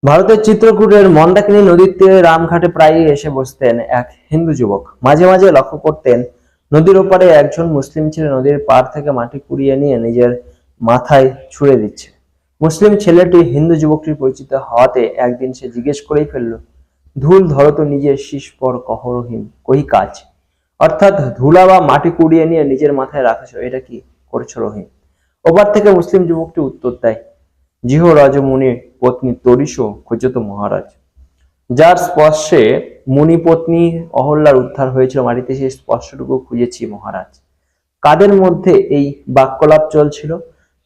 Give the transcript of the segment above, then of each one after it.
ভারতের চিত্রকূটের মন্দাকিনী নদীর তীরে রামঘাটে প্রায়ই এসে বসতেন এক হিন্দু যুবক। মাঝে মাঝে লক্ষ্য করতেন নদীর ওপারে একজন মুসলিম ছেলে নদীর পাড় থেকে মাটি কুড়িয়ে নিয়ে নিজের মাথায় ছুঁড়ে দিচ্ছে। মুসলিম ছেলেটি হিন্দু যুবকটির পরিচিত হওয়াতে একদিন সে জিজ্ঞেস করেই ফেলল, ধুল ধরো তো নিজের শীষ পর কহরহীন কই কাজ। অর্থাৎ ধুলা বা মাটি কুড়িয়ে নিয়ে নিজের মাথায় রাখছো, এটা কি করছো রহিম? ওপার থেকে মুসলিম যুবকটি উত্তর দেয়, জিহ রাজমুনির পত্নী তরিশো খোঁজত মহারাজ। যার স্পর্শে মুনিপত্নী অহল্যার উদ্ধার হয়েছিল মাটিতে, সেই স্পর্শটুকু খুঁজেছি মহারাজ। কাদের মধ্যে এই বাক্যলাপ চলছিল?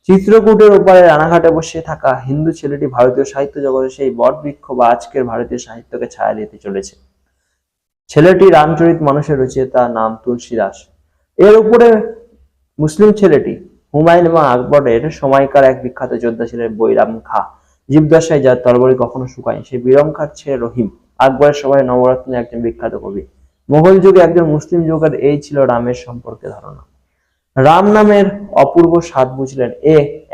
চিত্রকূটের ওপারে রানাঘাটে বসে থাকা হিন্দু ছেলেটি ভারতীয় সাহিত্য জগতে সেই বটবৃক্ষ বা আজকের ভারতীয় সাহিত্যকে ছায়া দিতে চলেছে। ছেলেটি রামচরিত মানুষের রচয়িতা, নাম তুলসী দাস। এর উপরে মুসলিম ছেলেটি হুমায়ুন এবং আকবরের সময়কার এক বিখ্যাত যোদ্ধা ছিলেন বৈরাম খাঁ। জীবদ্দশায় যার তরবারি কখনো শুকায়নি, সেই বিরম খাঁর ছেলে রহিম আকবরের সময় নবরত্নের একজন বিখ্যাত কবি। মোগল যুগে একজন মুসলিম যুবকের এই ছিল রামের সম্পর্কে ধারণা। রাম নামের অপূর্ব স্বাদ বুঝলেন,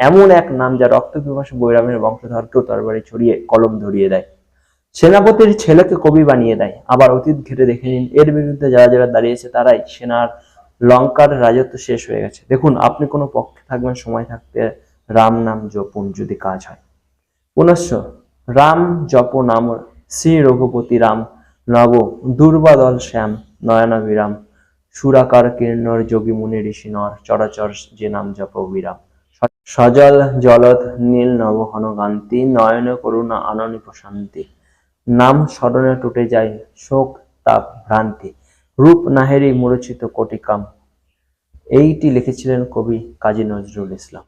এমন এক নাম যা রক্ত পিপাসু বৈরামের বংশধরকেও তরবারি ছড়িয়ে কলম ধরিয়ে দেয়, সেনাপতির ছেলেকে কবি বানিয়ে দেয়। আবার অতীত ঘেটে দেখে নিন, এর বিরুদ্ধে যারা যারা দাঁড়িয়েছে তারাই সেনার লঙ্কার রাজত্ব শেষ হয়ে গেছে। দেখুন, আপনি কোনো পক্ষে থাকবেন, সময় থাকতে রাম নাম জপুন, যদি কাজ হয়। পুনশ্চ রাম জপ নাম শ্রী রঘুপতি রাম, নব দুর্বাদল শ্যাম নয়নাভিরাম, সুরাকার কিন্নর যোগী মুনি ঋষি নর, চরাচর যে নাম জপ বিরাম। সজল জলধ নীল নব ঘনকান্তি, নয়ন করুণা আননি প্রশান্তি, নাম স্মরণে টুটে যায় শোক তাপ ভ্রান্তি, রূপ নাহেরি মূর্ছিত কোটিকাম। এইটি লিখেছিলেন কবি কাজী নজরুল ইসলাম।